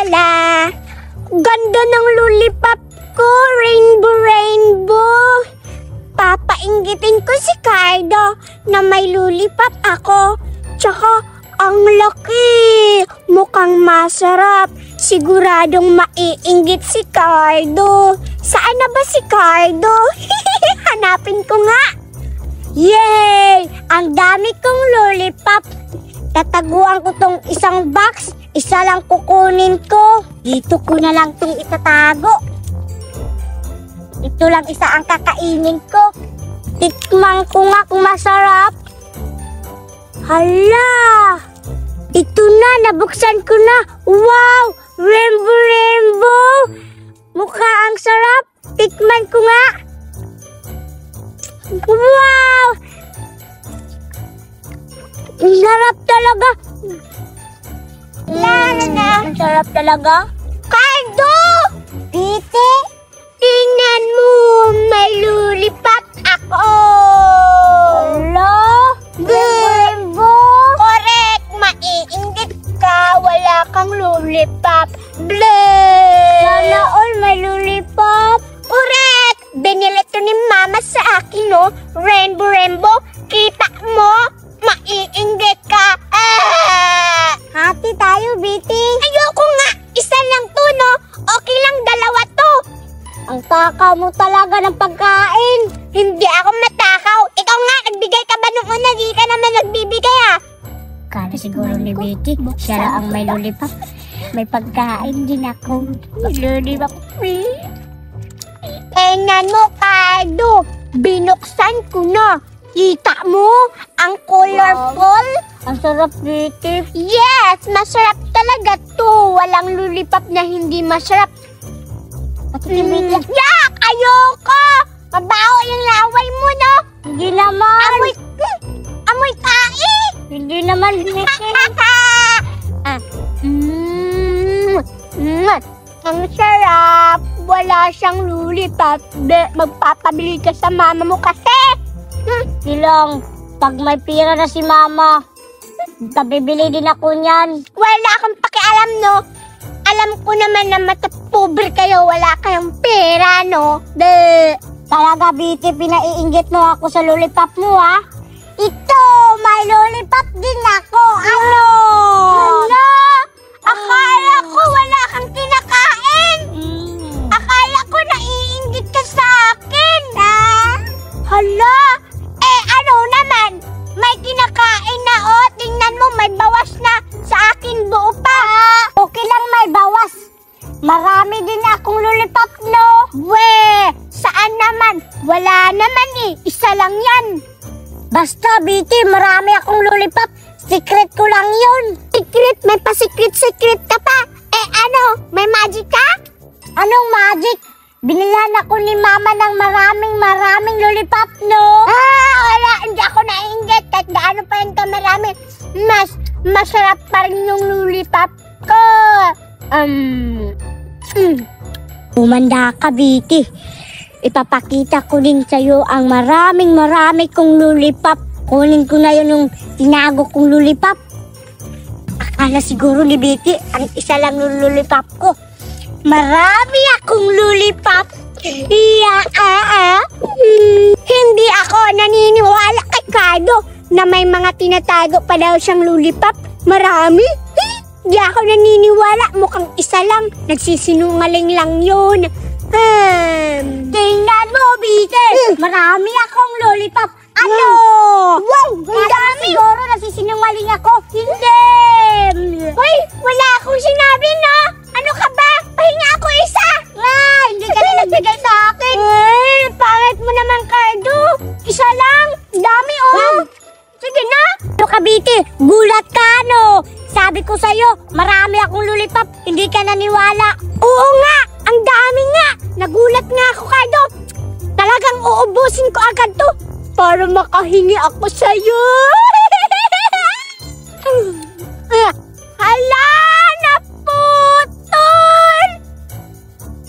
la. Ganda ng lollipop ko, rainbow, rainbow. Papainggitin ko si Cardo na may lollipop ako. Tsaka, ang laki. Mukhang masarap. Siguradong maiinggit si Cardo. Saan na ba si Cardo? Hanapin ko nga. Yay! Ang dami kong lollipop. Tataguan ko tong isang box. Isa lang kukunin ko. Dito ko na lang tong itatago. Ito lang isa ang kakainin ko. Tikman ko nga kung masarap. Hala! Ito na, nabuksan ko na. Wow! Rainbow, rainbow! Mukha ang sarap. Tikman ko nga. Wow! Ang sarap talaga. Ang sarap talaga. Cardo! Titi! Tingnan mo, may lollipop ako. Hello? Rainbow? Correct, maiinggit ka. Wala kang lollipop. Bleh! Sana all may lollipop. Correct! Binili to ni Mama sa akin, no? Rainbow, rainbow. Kita mo? Maiinggit ka. Hati tayo, Biti. Ayoko nga. Isa lang to, no? Okay lang, dalawa to. Ang takaw mo talaga ng pagkain. Hindi ako matakaw. Ikaw nga, nagbigay ka ba nung una? Di ka naman nagbibigay, ah. Kala siguro ni Betty, siya lang ang may lollipop. May pagkain din ako. Lollipop free. Tingnan mo, Cardo. Binuksan ko na. Kita mo? Ang colorful. Ang sarap, Betty. Yes, masarap talaga to. Walang lollipop na hindi masarap. Yak! Ayoko! Mabaho yung laway mo, no? Hindi naman. Amoy tae! Hindi naman, Betty. Ang sarap. Wala siyang lollipop. Magpapabili ka sa mama mo kasi. Silang, pag may pira na si mama, kabibili din ako niyan. Wala akong pakialam, no? Alam ko naman na matapobre kayo, wala kayong pera, no? Talaga, Biti, pinaiinggit mo ako sa lollipop mo, ha? Ito, may lollipop din ako. Ano? Hala? Akala ko wala kang kinakain. Akala ko naiinggit ka sa akin, ha? Hala? Ano naman? May kinakain na, oh. Tingnan mo, may bawas na. Sa akin, buo pa. Okay lang may bawas. Marami din akong lollipop, no? Weh, saan naman? Wala naman, eh. Isa lang yan. Basta, Biti, marami akong lollipop. Secret ko lang yun. Secret? May pa-secret ka pa. Ano? May magic ka? Anong magic? Binilan ako ni Mama ng maraming lollipop, no? Wala. Hindi ako naiinggit. Kahit gaano pa yun ka marami. Masarap pa rin yung lollipop ko. Umanda ka, Biti. Ipapakita ko din sa'yo ang marami kong lollipop. Kunin ko na yun yung tinago kong lollipop. Akala siguro ni Biti, ang isa lang yung lollipop ko. Marami akong lollipop. Hindi ako naniniwala kay Cardo na may mga tinatago pa daw siyang lollipop. Marami? Hindi ako naniniwala. Mukhang isa lang. Nagsisinungaling lang yun. Tingnan mo, Biti. Marami akong lollipop. Ano? Wow! Ang dami! Siguro nasisinungaling ako. Hindi! Uy! Wala akong sinabi, no? Ano ka ba? Pahinga ako isa! Hindi ka na nagbigay sa akin. Pangit mo naman, Cardo. Isa lang. Dami, oh. Sige na. Ano ka, Biti? Gulat ka, no? Sabi ko sa'yo, marami akong lollipop. Hindi ka naniwala. Oo nga. Ang dami nga. Nagulat nga ako, Cardo. Talagang uubusin ko agad to. Para makahingi ako sa'yo. Hala! Naputol!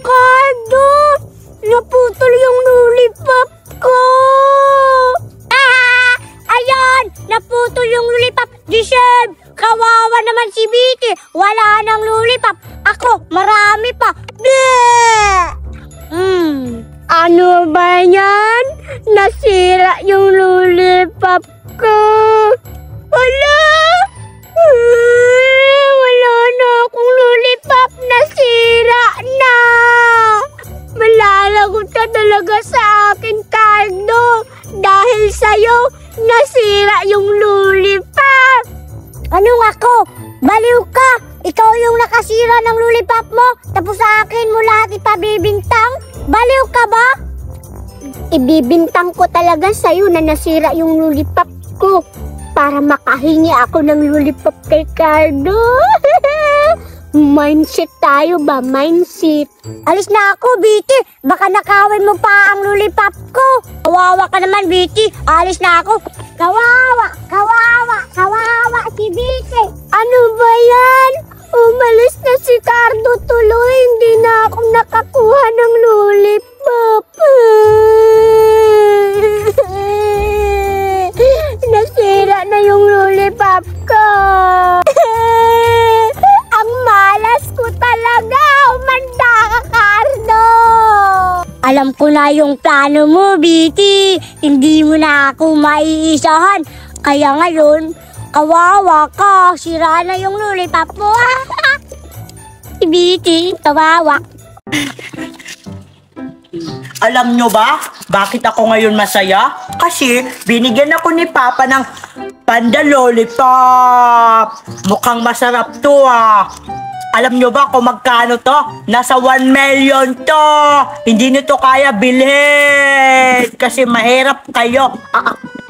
Cardo! Naputol yung lollipop ko! Ayan! Naputol yung lollipop! Deserve! Kawawa naman si Biti! Wala nasira ng lollipop. Ako, marami pa. Bleh! Ano ba yan? Nasira yung lollipop ko. Wala! Wala na akong lollipop. Nasira na. Malalagot ka talaga sa akin, Cardo. Dahil sa'yo, nasira yung lollipop. Anong ako? Baliw ka! Ikaw yung nakasira ng lollipop mo, tapos sa akin mo lahat ipabibintang? Baliw ka ba? Ibibintang ko talaga sa'yo na nasira yung lollipop ko para makahingi ako ng lollipop kay Cardo. Mindset tayo ba? Mindset. Alis na ako, Biti. Baka nakawin mo pa ang lollipop ko. Kawawa ka naman, Biti. Alis na ako. Kawawa, kawawa, kawawa si Biti. Ano ba yan? Umalis na si Cardo tuloy. Hindi na ako nakakuha ng lollipop. Nasira na yung lollipop ko. Ang malas ko talaga. Umanda ka, Cardo. Alam ko na yung plano mo, Biti. Hindi mo na ako maiisahan. Kaya ngayon, kawawa ka. Sira na yung lollipop mo. Si Biti, kawawa. Alam nyo ba, bakit ako ngayon masaya? Kasi binigyan ako ni Papa ng Panda Lollipop. Mukhang masarap to ah. Alam nyo ba kung magkano to? Nasa 1 million to. Hindi nyo to kaya bilhin. Kasi mahirap kayo.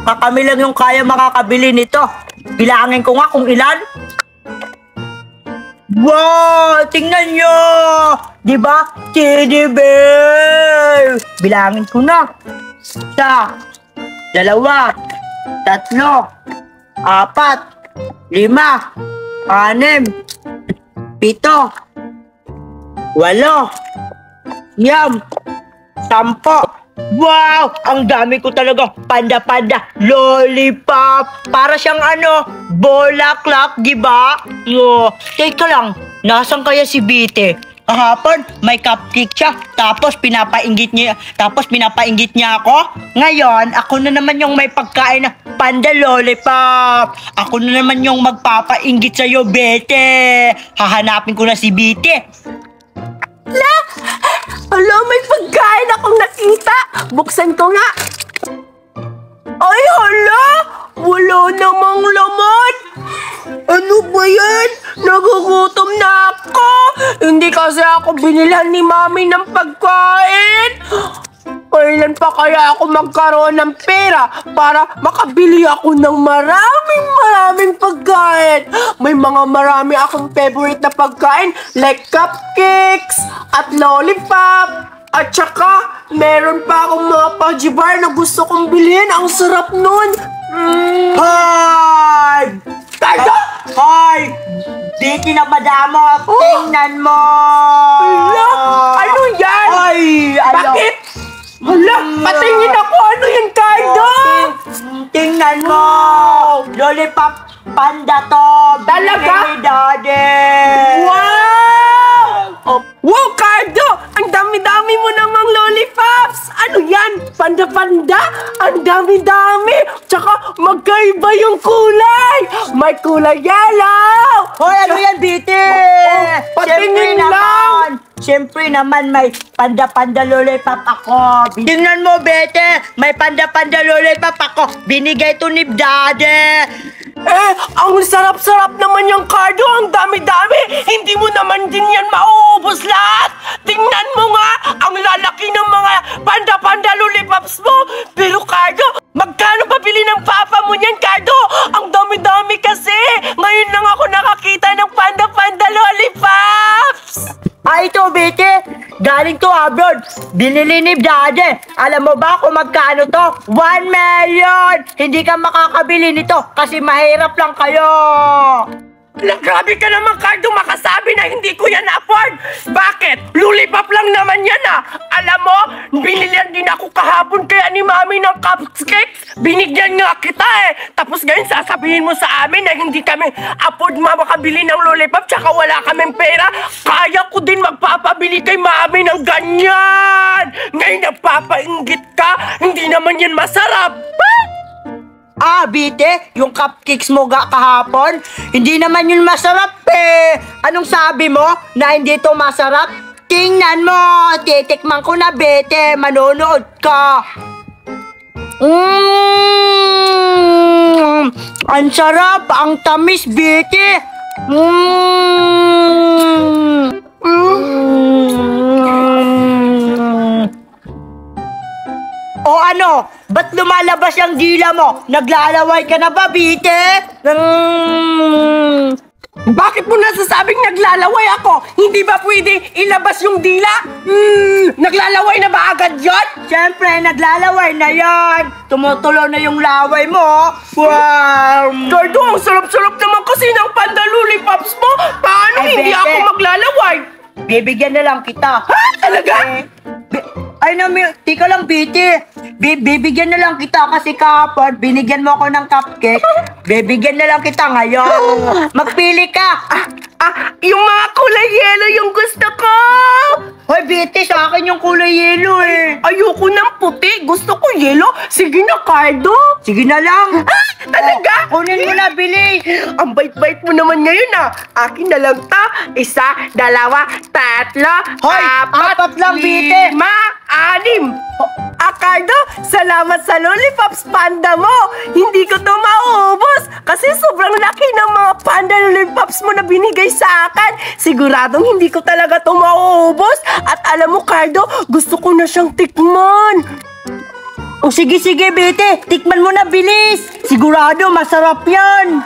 Kami lang yung kaya makakabili nito. Bilangin ko nga kung ilan. Wow! Tingnan nyo! Diba? Teddy bear! Bilangin ko na. 1, 2, 3, 4, 5, 6, 7, 8, 9, 10. Wow! Ang dami ko talaga. Panda-panda. Lollipop. Para siyang ano, bulaklak, diba? Teka lang. Nasaan kaya si Bite? Kahapon, may cupcake siya. Tapos pinapainggit niya ako. Ngayon, ako na naman yung may pagkain na Panda Lollipop. Ako na naman yung magpapainggit sa'yo, Bite. Hahanapin ko na si Bite. Hala, may pagkain akong nakita. Buksan ko nga. Ay, hala! Wala namang laman. Ano ba yan? Nagugutom na ako. Hindi kasi ako binilhan ni Mami ng pagkain. Kailan pa kaya ako magkaroon ng pera para makabili ako ng maraming pagkain? May mga marami akong favorite na pagkain like cupcakes at lollipop. At saka, meron pa akong mga Pudgy Bar na gusto kong bilhin. Ang sarap nun. Hoy! Cardo! Hoy! Dito na madamo. Tingnan mo. Hala! Ano yan? Ay! Bakit? Hala! Patingin ako! Ano yan, Cardo? Tingnan mo. Lollipop Panda to. Talaga? Binigay ni Daddy. Wow! Wow, Cardo! Ang dami-dami mo namang lollipops! Ano yan? Panda-panda? Ang dami-dami! Tsaka magkaiba yung kulay! May kulay yellow! Hoy, ano yan, Biti? Patingin lang! Siyempre naman may panda-panda lollipop ako. Tingnan mo, Bete. May panda-panda lollipop ako. Binigay to ni Daddy. Ang sarap-sarap naman yung Cardo. Ang dami-dami. Hindi mo naman din yan mauubos lahat. Tingnan mo nga. Ang lalaki ng mga panda-panda lollipops mo. Pero Cardo, magkano pabili ng papa mo niyan, Cardo? Ang dami-dami kasi. Ngayon lang ako nakakita ng panda-panda lollipops. Ito, Bete. Galing to abroad. Binili ni Daddy. Alam mo ba kung magkano to? 1 million! Hindi ka makakabili nito kasi mahirap lang kayo. Grabe ka naman, Cardo, makasabi na hindi ko yan afford. Bakit? lollipop lang naman yan ah. Alam mo, binilihan din ako kahapon kaya ni Mami ng cupcakes. Binigyan nga kita eh. Tapos ngayon sasabihin mo sa amin na hindi kami afford makabili ng lollipop tsaka wala kaming pera. Kaya ko din magpapabili kay Mami ng ganyan. Ngayon nagpapainggit ka, hindi naman yan masarap. Ah, Bite, yung cupcakes mo kahapon, hindi naman yun masarap eh. Anong sabi mo na hindi to masarap? Tingnan mo, titikman ko na, Bite, manonood ka. Ang sarap, ang tamis, Bite. O ano, ba't lumalabas yung dila mo? Naglalaway ka na ba, Bite? Bakit mo nasasabing naglalaway ako? Hindi ba pwede ilabas yung dila? Naglalaway na ba agad yun? Siyempre, naglalaway na yan. Tumutulo na yung laway mo. Wow! Gardo, ang sarap-sarap naman kasi ng panda lollipops mo. Paano Ay, hindi Bete. ako maglalaway? Bibigyan na lang kita. Ha? Talaga? Ay, tika lang, Bite. Bibigyan na lang kita kasi kahapon, binigyan mo ako ng cupcake. Bibigyan na lang kita ngayon. Magpili ka. Yung mga kulay yellow yung gusto ko. Hoy, Bite, sa akin yung kulay yellow eh. Ayoko ng puti. Gusto ko yellow. Sige na, Cardo. Sige na lang. Talaga? Kunin mo na, bili. Ang bait-bait mo naman ngayon ah. Akin na lang to. 1, 2, 3, Hoy, 4 lang, Bite. 5, 6. Cardo, salamat sa lollipops panda mo. Hindi ko to mauubos kasi sobrang laki ng mga panda lollipops mo na binigay sa akin. Siguradong hindi ko talaga to mauubos. At alam mo, Cardo, gusto ko na siyang tikman. O sige, Bite. Tikman mo na, bilis. Sigurado, masarap yan.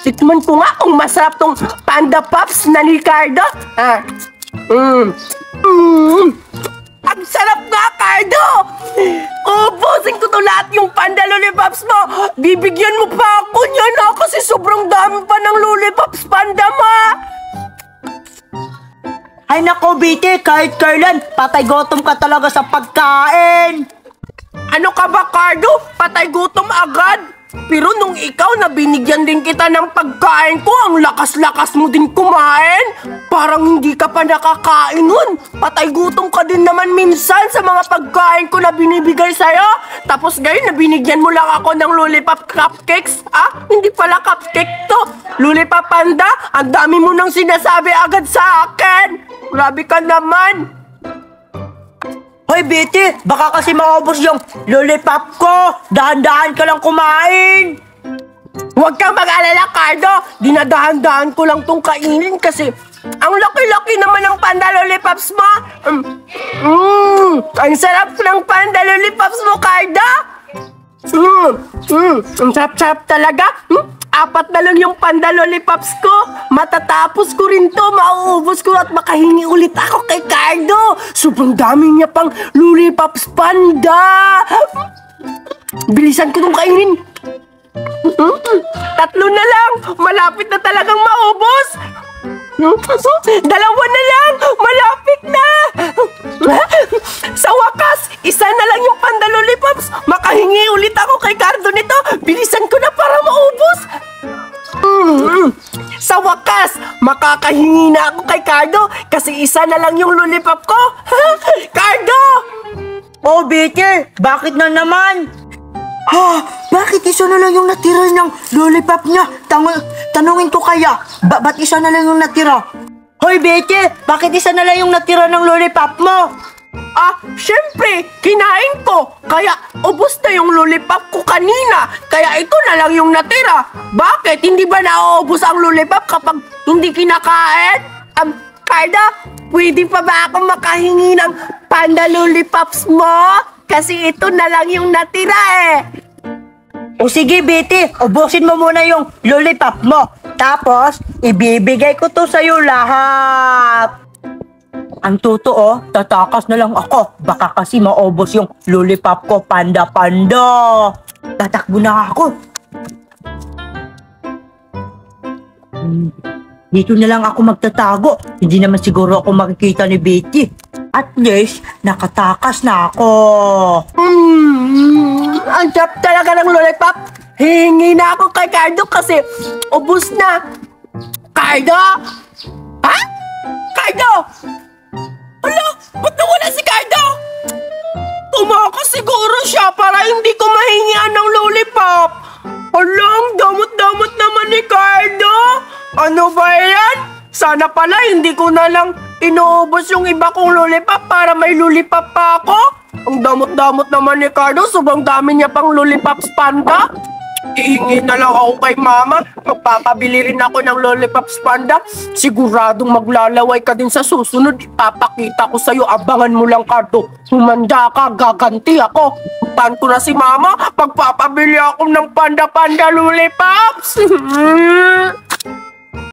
Tikman ko nga kung masarap tong panda pops na ni Cardo. Ang sarap nga, Cardo! Ubusin ko to lahat yung panda lollipops mo. Bibigyan mo pa ako niyan ha, kasi sobrang dami pa ng lollipops panda mo. Ay nako, Bite, kahit kailan, patay gutom ka talaga sa pagkain. Ano ka ba, Cardo? Patay gutom agad? Pero nung ikaw na binigyan din kita ng pagkain ko, ang lakas-lakas mo din kumain. Parang hindi ka pa nakakain nun. Patay gutom ka din naman minsan sa mga pagkain ko na binibigay sa'yo. Tapos ngayon na binigyan mo lang ako ng lollipop cupcakes. Hindi pala cupcake to. Lollipop panda, ang dami mo nang sinasabi agad sa akin. Grabe ka naman. Hoy, Bite, baka kasi maubos yung lollipop ko. Dahan-dahan ka lang kumain. Huwag kang mag-alala, Cardo. Dinadahan-dahan ko lang tong kainin kasi ang laki-laki naman ng panda lollipops mo. Ang sarap ng panda lollipops mo, Cardo. Ang sarap-sarap talaga. 4 na lang yung panda lollipops ko. Matatapos ko rin to. Mauubos ko at makahingi ulit ako kay Cardo. Sobrang dami niya pang lollipops panda. Bilisan ko nung kainin. 3 na lang. Malapit na talagang maubos. 2 na lang. Malapit na. Sa wakas, 1 na lang yung panda lollipops. Makahingi ulit ako kay Cardo nito. Bilisan ko na para maubos. Sa wakas, makakahingi na ako kay Cardo kasi 1 na lang yung lollipop ko. Cardo! Oh, Bite, bakit na naman? Bakit 1 na lang yung natira ng lollipop niya? Tanungin ko kaya, ba't 1 na lang yung natira? Hoy, Bite, bakit 1 na lang yung natira ng lollipop mo? Syempre, kinain ko. Kaya ubos na yung lollipop ko kanina. Kaya ito na lang yung natira. Bakit? Hindi ba nauubos ang lollipop kapag hindi kinakain? Cardo, pwede pa ba ako makahingi ng panda lollipops mo? Kasi ito na lang yung natira eh. O sige, Bite, ubusin mo muna yung lollipop mo. Tapos, ibibigay ko to sa'yo lahat. Ang totoo, tatakas na lang ako. Baka kasi maubos yung lollipop ko, panda-panda. Tatakbo na ako. Dito na lang ako magtatago. Hindi naman siguro ako makikita ni Betty. At least, nakatakas na ako. Ang sarap talaga ng lollipop. Hingi na ako kay Cardo kasi ubus na. Cardo? Ha? Cardo? Ala, ba't nawala si Cardo? Tumakas siguro siya para hindi ko mahingian ng lollipop. Ala, ang damot-damot naman ni Cardo. Ano ba yan? Sana pala hindi ko na lang inuubos yung iba kong lollipop para may lollipop pa ako. Ang damot-damot naman ni Cardo. Sobrang dami niya pang lollipops panda. Ihingi na lang ako kay mama. Magpapabili rin ako ng lollipops panda. Siguradong maglalaway ka din sa susunod. Ipapakita ko sa'yo. Abangan mo lang, Cardo. Humanda ka, gaganti ako. Puntahan ko na si mama. Magpapabili ako ng panda-panda lollipops.